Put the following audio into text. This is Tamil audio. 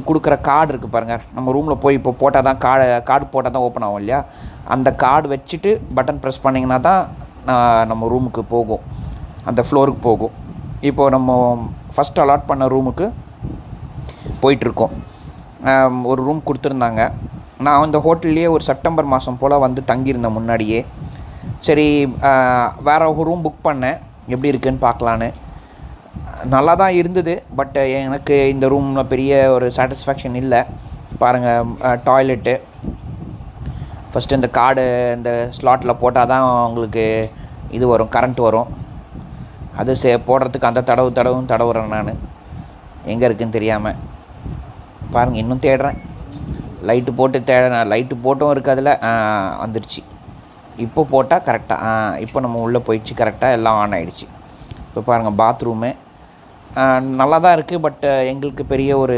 கொடுக்குற கார்டு இருக்குது பாருங்கள், நம்ம ரூமில் போய் இப்போ போட்டால் தான் கார்டு போட்டால் தான் ஓப்பன் ஆகும் இல்லையா, அந்த கார்டு வச்சுட்டு பட்டன் ப்ரெஸ் பண்ணிங்கன்னா தான் நம்ம ரூமுக்கு போகும், அந்த ஃப்ளோருக்கு போகும். இப்போது நம்ம ஃபஸ்ட் அலாட் பண்ண ரூமுக்கு போயிட்டுருக்கோம். ஒரு ரூம் கொடுத்துருந்தாங்க. நான் அந்த ஹோட்டல்லையே ஒரு செப்டம்பர் மாதம் போல் வந்து தங்கியிருந்தேன் முன்னாடியே. சரி, வேறு ஒரு ரூம் புக் பண்ணேன், எப்படி இருக்குதுன்னு பார்க்கலான்னு. நல்லா தான் இருந்தது, பட் எனக்கு இந்த ரூமில் பெரிய ஒரு சாட்டிஸ்ஃபேக்ஷன் இல்லை. பாருங்கள், டாய்லெட்டு ஃபஸ்ட்டு இந்த கார்டு இந்த ஸ்லாட்டில் போட்டால் தான் உங்களுக்கு இது வரும், கரண்ட் வரும். அது போடுறதுக்கு அந்த தடவுறேன் நான், எங்கே இருக்குதுன்னு தெரியாமல். பாருங்கள், இன்னும் தேடுறேன், லைட்டு போட்டு தேடுறேன், லைட்டு போட்டும் இருக்குது அதில். வந்துடுச்சு. இப்போ போட்டால் கரெக்டாக, இப்போ நம்ம உள்ளே போயிடுச்சு, கரெக்டாக எல்லாம் ஆன் ஆகிடுச்சு. இப்போ பாருங்கள், பாத்ரூமு நல்லா தான் இருக்குது, பட் எங்களுக்கு பெரிய ஒரு